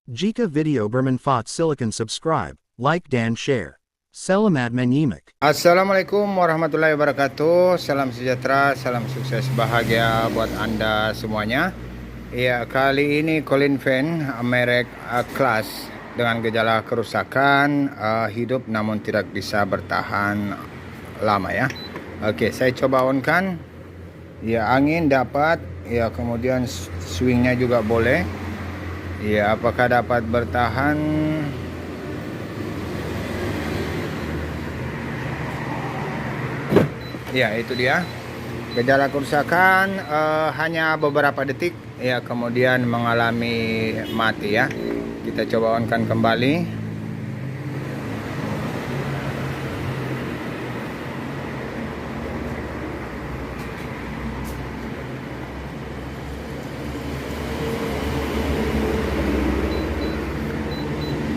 Jika video bermanfaat silakan subscribe, like dan share. Selamat menyimak. Assalamualaikum warahmatullahi wabarakatuh. Salam sejahtera, salam sukses bahagia buat Anda semuanya. Ya, kali ini cooling fan merek Class dengan gejala kerusakan hidup namun tidak bisa bertahan lama ya. Oke, saya coba on kan. Ya, angin dapat, ya kemudian swingnya juga boleh. Ya, apakah dapat bertahan? Ya, itu dia. Gejala kerusakan hanya beberapa detik, ya kemudian mengalami mati ya. Kita coba on kan kembali.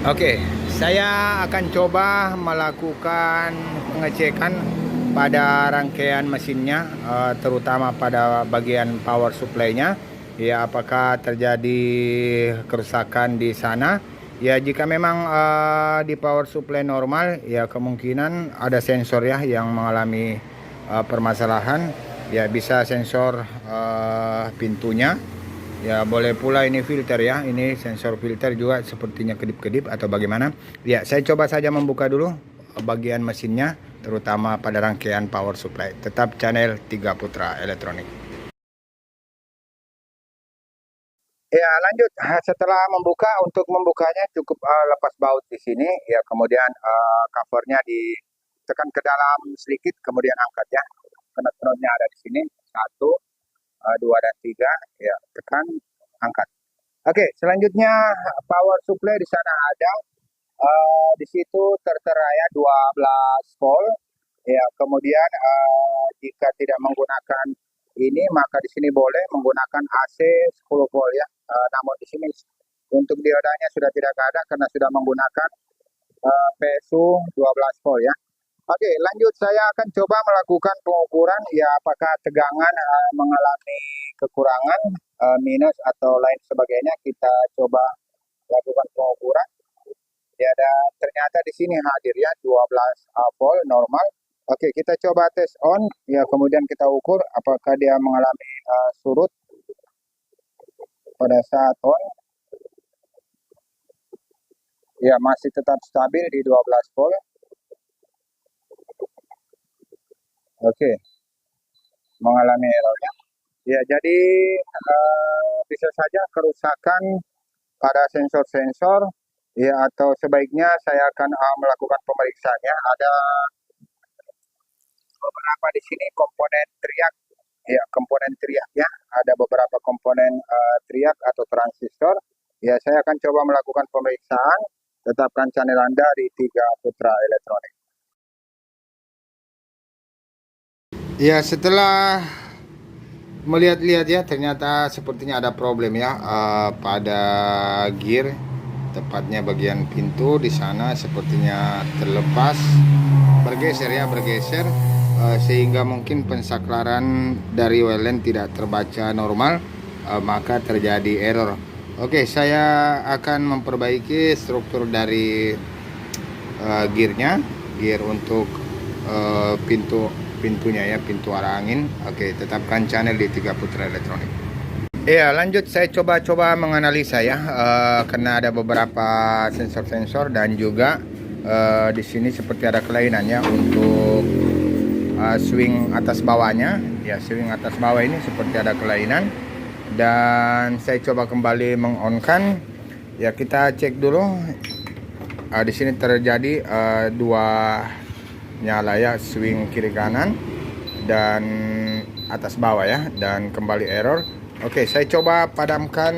Oke, saya akan coba melakukan pengecekan pada rangkaian mesinnya, terutama pada bagian power supply-nya. Ya, apakah terjadi kerusakan di sana? Ya, jika memang di power supply normal, ya kemungkinan ada sensor ya yang mengalami permasalahan. Ya, bisa sensor pintunya. Ya, boleh pula ini filter ya. Ini sensor filter juga sepertinya kedip-kedip atau bagaimana. Ya, saya coba saja membuka dulu bagian mesinnya, terutama pada rangkaian power supply. Tetap channel 3 Putra Elektronik. Ya, lanjut. Setelah membuka, untuk membukanya cukup lepas baut di sini. Ya, kemudian covernya ditekan ke dalam sedikit, kemudian angkat ya. Knot-knotnya ada di sini. 1, 2 dan 3, ya tekan, angkat. Oke, selanjutnya power supply di sana ada, di situ tertera ya 12 volt. Ya, kemudian jika tidak menggunakan ini maka di sini boleh menggunakan AC 10 volt ya. Namun di sini untuk diodanya sudah tidak ada karena sudah menggunakan PSU 12 volt ya. Oke, lanjut saya akan coba melakukan pengukuran ya apakah tegangan mengalami kekurangan, minus atau lain sebagainya. Kita coba lakukan pengukuran. Ya, ternyata di sini hadir ya 12 volt normal. Oke, kita coba tes on ya, kemudian kita ukur apakah dia mengalami surut pada saat on. Ya, masih tetap stabil di 12 volt. Oke, mengalami error ya. Ya, jadi bisa saja kerusakan pada sensor-sensor ya, atau sebaiknya saya akan melakukan pemeriksaan ya. Ada beberapa di sini komponen triak ya, komponen triak ya. Ada beberapa komponen triak atau transistor. Ya, saya akan coba melakukan pemeriksaan. Tetapkan channel Anda di 3 Putra Elektronik. Ya, setelah melihat-lihat ya, ternyata sepertinya ada problem ya pada gear, tepatnya bagian pintu di sana sepertinya terlepas, bergeser ya, sehingga mungkin pensaklaran dari welding tidak terbaca normal, maka terjadi error. Oke, saya akan memperbaiki struktur dari gearnya, gear untuk pintunya ya, pintu arah angin. Oke, tetapkan channel di 3 Putra Elektronik. Ya, lanjut saya coba menganalisa ya, karena ada beberapa sensor-sensor dan juga di sini seperti ada kelainan ya untuk swing atas bawahnya. Ya, swing atas bawah ini seperti ada kelainan dan saya coba kembali mengonkan. Ya, kita cek dulu. Di sini terjadi dua nyala ya, swing kiri kanan dan atas bawah ya, dan kembali error. Oke, saya coba padamkan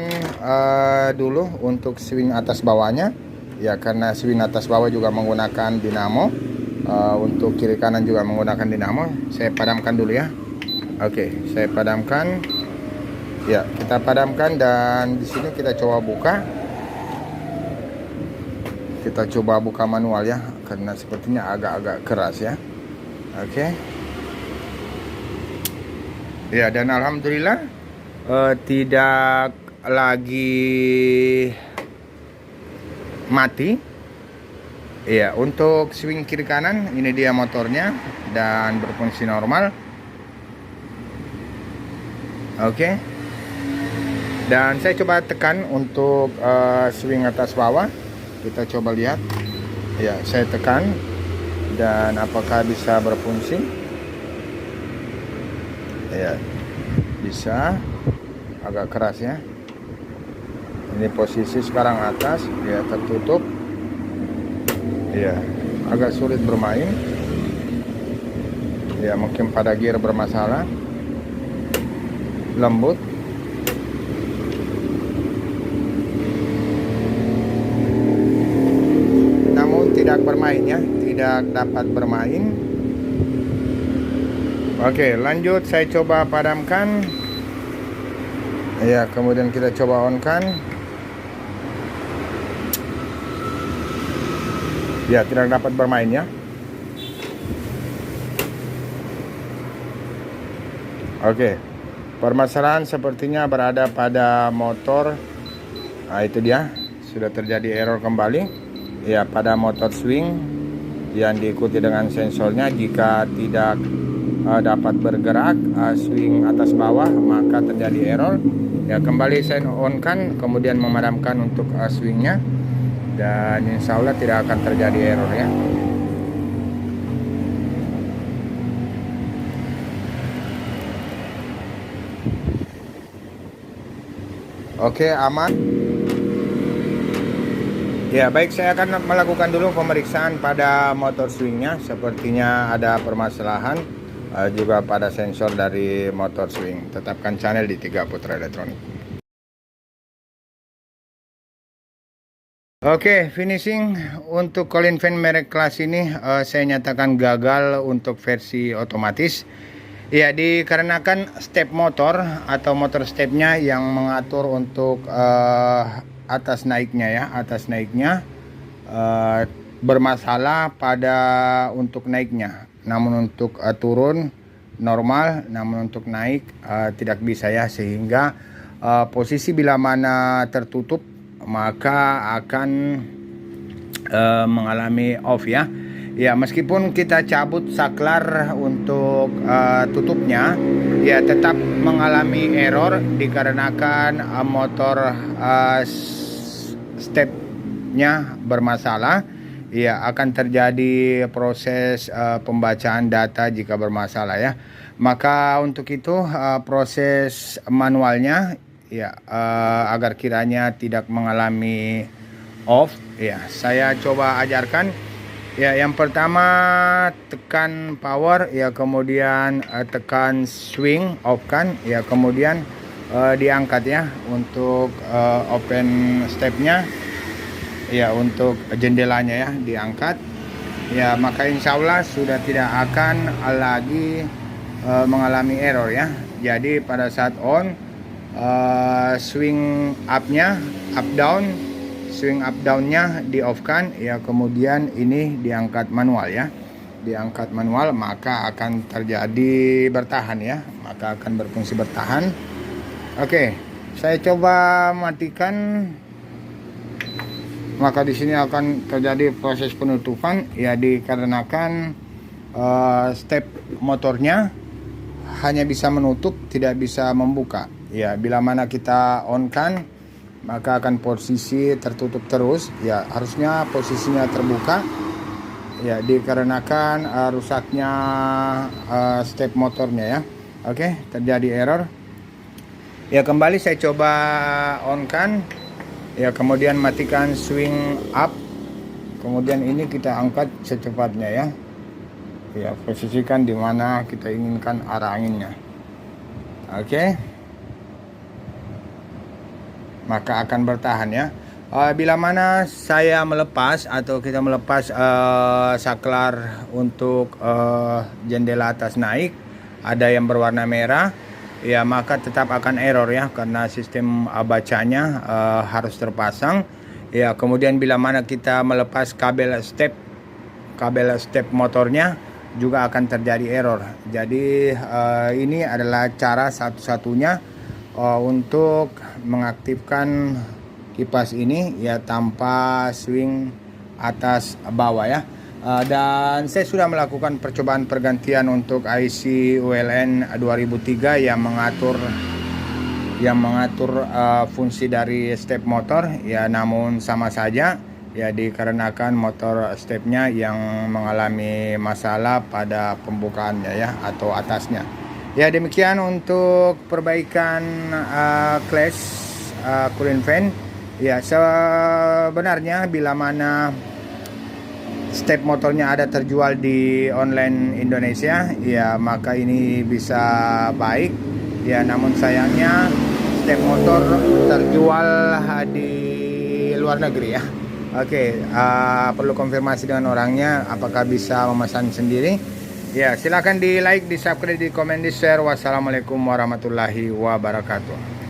dulu untuk swing atas bawahnya ya, karena swing atas bawah juga menggunakan dinamo, untuk kiri kanan juga menggunakan dinamo. Saya padamkan dulu ya. Oke, saya padamkan ya, kita padamkan dan di sini kita coba buka. Kita coba buka manual ya, karena sepertinya agak-agak keras ya. Oke. Ya, dan alhamdulillah tidak lagi mati. Iya, untuk swing kiri kanan ini dia motornya dan berfungsi normal. Oke. Dan saya coba tekan untuk swing atas bawah. Kita coba lihat. Ya, saya tekan dan apakah bisa berfungsi? Ya, bisa. Agak keras ya. Ini posisi sekarang atas, dia tertutup. Ya, agak sulit bermain. Ya, mungkin pada gear bermasalah. Lembut. Namun tidak bermain ya, tidak dapat bermain. Oke, lanjut saya coba padamkan. Ya, kemudian kita coba on kan. Ya, tidak dapat bermain ya. Oke. Permasalahan sepertinya berada pada motor. Nah, itu dia. Sudah terjadi error kembali. Ya, pada motor swing yang diikuti dengan sensornya. Jika tidak dapat bergerak swing atas bawah, maka terjadi error. Ya, kembali saya on kan, kemudian memadamkan untuk swingnya. Dan insya Allah tidak akan terjadi error ya. Oke, aman. Ya, baik, saya akan melakukan dulu pemeriksaan pada motor swingnya. Sepertinya ada permasalahan juga pada sensor dari motor swing. Tetapkan channel di 3 Putra Elektronik. Oke, finishing untuk cooling fan merek kelas ini saya nyatakan gagal untuk versi otomatis. Ya, dikarenakan step motor atau motor stepnya yang mengatur untuk atas naiknya bermasalah pada untuk naiknya. Namun untuk turun normal, namun untuk naik tidak bisa ya, sehingga posisi bila mana tertutup maka akan mengalami off ya. Ya, meskipun kita cabut saklar untuk tutupnya, ya tetap mengalami error dikarenakan motor stepnya bermasalah. Ya, akan terjadi proses pembacaan data jika bermasalah ya. Maka untuk itu proses manualnya ya agar kiranya tidak mengalami off ya, saya coba ajarkan. Ya, yang pertama tekan power ya, kemudian tekan swing off kan ya, kemudian diangkat ya untuk open stepnya ya, untuk jendelanya ya diangkat ya, maka insya Allah sudah tidak akan lagi mengalami error ya. Jadi pada saat on swing upnya up down, swing up downnya di off kan ya, kemudian ini diangkat manual ya, diangkat manual, maka akan terjadi bertahan ya, maka akan berfungsi bertahan. Oke, saya coba matikan, maka di sini akan terjadi proses penutupan ya, dikarenakan step motornya hanya bisa menutup, tidak bisa membuka. Ya, bila mana kita on kan, maka akan posisi tertutup terus. Ya, harusnya posisinya terbuka. Ya, dikarenakan rusaknya step motornya ya. Oke, terjadi error. Ya, kembali saya coba on kan. Ya, kemudian matikan swing up. Kemudian ini kita angkat secepatnya ya. Ya, posisikan di mana kita inginkan arah anginnya. Oke. Maka akan bertahan ya. Bila mana saya melepas atau kita melepas saklar untuk jendela atas naik, ada yang berwarna merah ya, maka tetap akan error ya, karena sistem bacanya harus terpasang ya. Kemudian bila mana kita melepas kabel step motornya juga akan terjadi error. Jadi ini adalah cara satu-satunya untuk mengaktifkan kipas ini ya tanpa swing atas bawah ya. Dan saya sudah melakukan percobaan pergantian untuk IC ULN 2003 yang mengatur fungsi dari step motor ya, namun sama saja ya, dikarenakan motor stepnya yang mengalami masalah pada pembukaannya ya, atau atasnya. Ya, demikian untuk perbaikan clutch cooling fan. Ya, sebenarnya bila mana step motornya ada terjual di online Indonesia ya, maka ini bisa baik ya, namun sayangnya step motor terjual di luar negeri ya. Oke, perlu konfirmasi dengan orangnya apakah bisa memesan sendiri. Ya, silakan di like, di subscribe, di komen, di share. Wassalamualaikum warahmatullahi wabarakatuh.